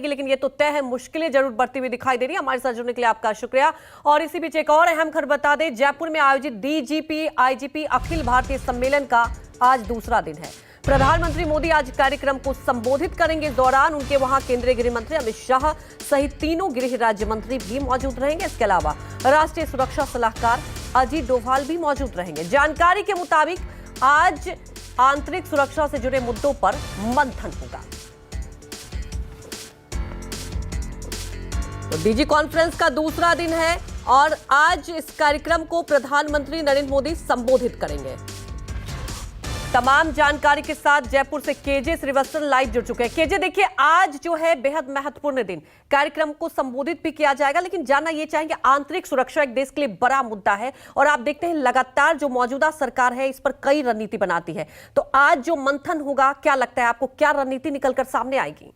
लेकिन ये तो तय है, मुश्किलें जरूर बढ़ती हुई दिखाई दे रही है। हमारे साथ जुड़ने के लिए आपका शुक्रिया। और इसी बीच एक और अहम खबर बता दें, जयपुर में आयोजित डीजीपी आईजीपी अखिल भारतीय सम्मेलन का आज दूसरा दिन है। प्रधानमंत्री मोदी आज कार्यक्रम को संबोधित करेंगे। इस दौरान उनके वहां केंद्रीय गृह मंत्री अमित शाह सहित तीनों गृह राज्य मंत्री भी मौजूद रहेंगे। इसके अलावा राष्ट्रीय सुरक्षा सलाहकार अजीत डोभाल भी मौजूद रहेंगे। जानकारी के मुताबिक आज आंतरिक सुरक्षा से जुड़े मुद्दों पर मंथन होगा। तो डीजी कॉन्फ्रेंस का दूसरा दिन है और आज इस कार्यक्रम को प्रधानमंत्री नरेंद्र मोदी संबोधित करेंगे। तमाम जानकारी के साथ जयपुर से केजे श्रीवास्तव लाइव जुड़ चुके हैं। केजे, देखिए आज जो है बेहद महत्वपूर्ण दिन, कार्यक्रम को संबोधित भी किया जाएगा, लेकिन जानना यह चाहेंगे आंतरिक सुरक्षा एक देश के लिए बड़ा मुद्दा है और आप देखते हैं लगातार जो मौजूदा सरकार है इस पर कई रणनीति बनाती है। तो आज जो मंथन होगा, क्या लगता है आपको, क्या रणनीति निकलकर सामने आएगी?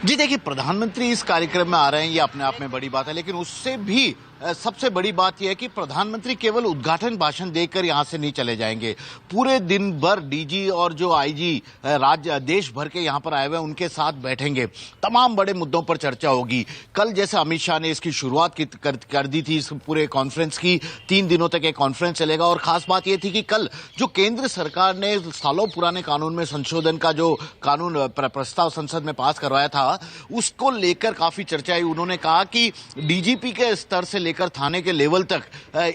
जी देखिए, प्रधानमंत्री इस कार्यक्रम में आ रहे हैं, ये अपने आप में बड़ी बात है, लेकिन उससे भी सबसे बड़ी बात यह है कि प्रधानमंत्री केवल उद्घाटन भाषण देकर यहां से नहीं चले जाएंगे। पूरे दिन भर डीजी और जो आईजी राज्य देश भर के यहां पर आए हुए हैं उनके साथ बैठेंगे। तमाम बड़े मुद्दों पर चर्चा होगी। कल जैसे अमित शाह ने इसकी शुरुआत कर दी थी, इस पूरे कॉन्फ्रेंस की 3 दिनों तक एक कॉन्फ्रेंस चलेगा। और खास बात यह थी कि कल जो केंद्र सरकार ने सालों पुराने कानून में संशोधन का जो कानून प्रस्ताव संसद में पास करवाया था, उसको लेकर काफी चर्चा हुई। उन्होंने कहा कि डीजीपी के स्तर से लेकर थाने के लेवल तक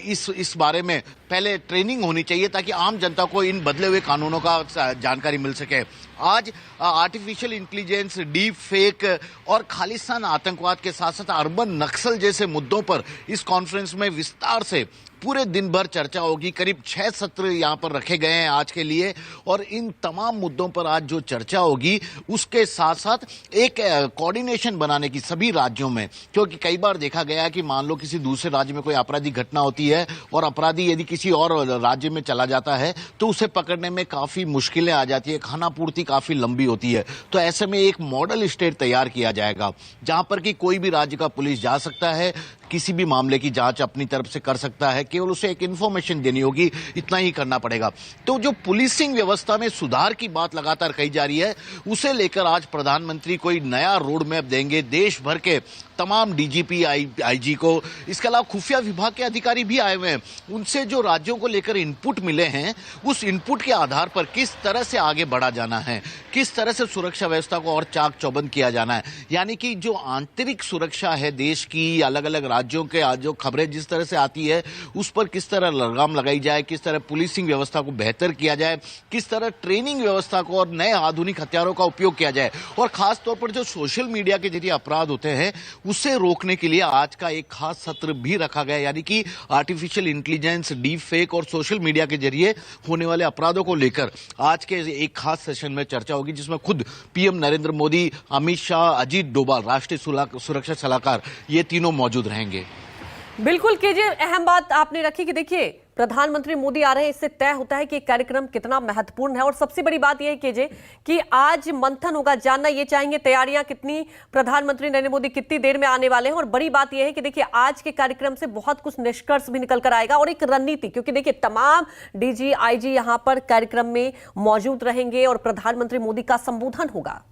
इस बारे में पहले ट्रेनिंग होनी चाहिए ताकि आम जनता को इन बदले हुए कानूनों का जानकारी मिल सके। आज आर्टिफिशियल इंटेलिजेंस, डीप फेक और खालिस्तान आतंकवाद के साथ साथ अर्बन नक्सल जैसे मुद्दों पर इस कॉन्फ्रेंस में विस्तार से पूरे दिन भर चर्चा होगी। करीब 6 सत्र यहां पर रखे गए हैं आज के लिए और इन तमाम मुद्दों पर आज जो चर्चा होगी उसके साथ साथ एक कोऑर्डिनेशन बनाने की सभी राज्यों में, क्योंकि कई बार देखा गया है कि मान लो किसी दूसरे राज्य में कोई आपराधिक घटना होती है और अपराधी यदि किसी और राज्य में चला जाता है तो उसे पकड़ने में काफी मुश्किलें आ जाती है, खानापूर्ति काफी लंबी होती है। तो ऐसे में एक मॉडल स्टेट तैयार किया जाएगा जहां पर कि कोई भी राज्य का पुलिस जा सकता है, किसी भी मामले की जांच अपनी तरफ से कर सकता है, केवल उसे एक इंफॉर्मेशन देनी होगी, इतना ही करना पड़ेगा। तो जो पुलिसिंग व्यवस्था में सुधार की बात लगातार कही जा रही है, उसे लेकर आज प्रधानमंत्री कोई नया रोड मैप देंगे देश भर के तमाम डीजीपी आईजी को। इसके अलावा खुफिया विभाग के अधिकारी भी आए हुए हैं, उनसे जो राज्यों को लेकर इनपुट मिले हैं उस इनपुट के आधार पर किस तरह से आगे बढ़ा जाना है, किस तरह से सुरक्षा व्यवस्था को और चाक चौबंद किया जाना है। यानी कि जो आंतरिक सुरक्षा है देश की, अलग अलग राज्यों के आज जो खबरें जिस तरह से आती है उस पर किस तरह लगाम लगाई जाए, किस तरह पुलिसिंग व्यवस्था को बेहतर किया जाए, किस तरह ट्रेनिंग व्यवस्था को और नए आधुनिक हथियारों का उपयोग किया जाए, और खास तौर पर जो सोशल मीडिया के जरिए अपराध होते हैं उसे रोकने के लिए आज का एक खास सत्र भी रखा गया। यानी कि आर्टिफिशियल इंटेलिजेंस, डीप फेक और सोशल मीडिया के जरिए होने वाले अपराधों को लेकर आज के एक खास सेशन में चर्चा होगी, जिसमें खुद पीएम नरेंद्र मोदी, अमित शाह, अजीत डोभाल, राष्ट्रीय सुरक्षा सलाहकार, ये तीनों मौजूद रहेंगे। बिल्कुल केजे, अहम बात आपने रखी कि देखिए प्रधानमंत्री मोदी आ रहे हैं, इससे तय होता है कि कार्यक्रम कितना महत्वपूर्ण है। और सबसे बड़ी बात यह है केजे कि आज मंथन होगा। जानना ये चाहेंगे तैयारियां कितनी, प्रधानमंत्री नरेंद्र मोदी कितनी देर में आने वाले हैं। और बड़ी बात यह है कि देखिए आज के कार्यक्रम से बहुत कुछ निष्कर्ष भी निकल कर आएगा और एक रणनीति, क्योंकि देखिए तमाम डीजी आईजी यहां पर कार्यक्रम में मौजूद रहेंगे और प्रधानमंत्री मोदी का संबोधन होगा।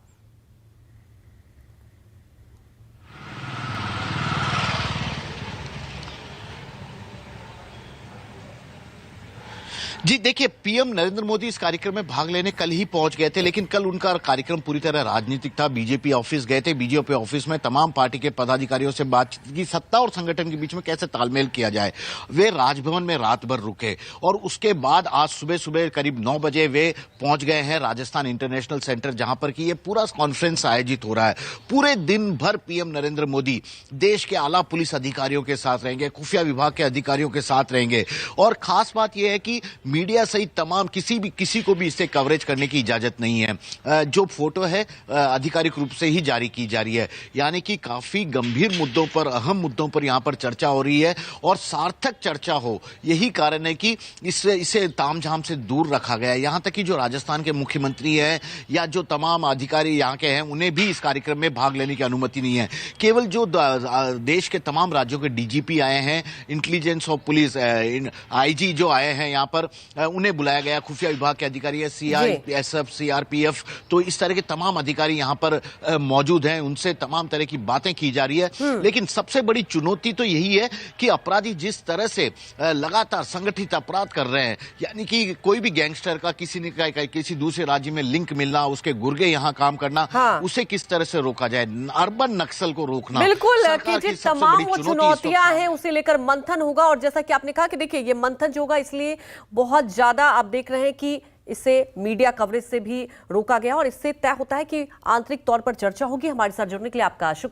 जी देखिए, पीएम नरेंद्र मोदी इस कार्यक्रम में भाग लेने कल ही पहुंच गए थे, लेकिन कल उनका कार्यक्रम पूरी तरह राजनीतिक था। बीजेपी ऑफिस गए थे, बीजेपी ऑफिस में तमाम पार्टी के पदाधिकारियों से बातचीत की, सत्ता और संगठन के बीच में कैसे तालमेल किया जाए। वे राजभवन में रात भर रुके और उसके बाद आज सुबह सुबह करीब 9 बजे वे पहुंच गए हैं राजस्थान इंटरनेशनल सेंटर, जहां पर कि ये पूरा कॉन्फ्रेंस आयोजित हो रहा है। पूरे दिन भर पीएम नरेंद्र मोदी देश के आला पुलिस अधिकारियों के साथ रहेंगे, खुफिया विभाग के अधिकारियों के साथ रहेंगे। और खास बात यह है कि मीडिया सहित तमाम किसी को भी इससे कवरेज करने की इजाजत नहीं है। जो फोटो है आधिकारिक रूप से ही जारी की जा रही है। यानी कि काफी गंभीर मुद्दों पर, अहम मुद्दों पर यहां पर चर्चा हो रही है और सार्थक चर्चा हो, यही कारण है कि इसे तामझाम से दूर रखा गया है। यहां तक कि जो राजस्थान के मुख्यमंत्री हैं या जो तमाम अधिकारी यहां के हैं, उन्हें भी इस कार्यक्रम में भाग लेने की अनुमति नहीं है। केवल जो देश के तमाम राज्यों के डीजीपी आए हैं, इंटेलिजेंस और पुलिस आईजी जो आए हैं यहां पर, उन्हें बुलाया गया, खुफिया विभाग के अधिकारी है, CISF, CRPF, तो इस तरह के तमाम अधिकारी यहाँ पर मौजूद हैं, उनसे तमाम तरह की बातें की जा रही है। लेकिन सबसे बड़ी चुनौती तो यही है कि अपराधी जिस तरह से लगातार संगठित अपराध कर रहे हैं, यानी कि कोई भी गैंगस्टर का किसी दूसरे राज्य में लिंक मिलना, उसके गुर्गे यहाँ काम करना, उसे किस तरह से रोका जाए, अर्बन नक्सल को रोकना, बिल्कुल सरकार कि की सबसे तमाम बड़ी वो चुनौती चुनौतियां हैं, उसे लेकर मंथन होगा। और जैसा कि आपने कहा कि देखिए ये मंथन जो होगा, इसलिए बहुत ज्यादा आप देख रहे हैं कि इसे मीडिया कवरेज से भी रोका गया और इससे तय होता है कि आंतरिक तौर पर चर्चा होगी। हमारे साथ जुड़ने के लिए आपका शुक्रिया।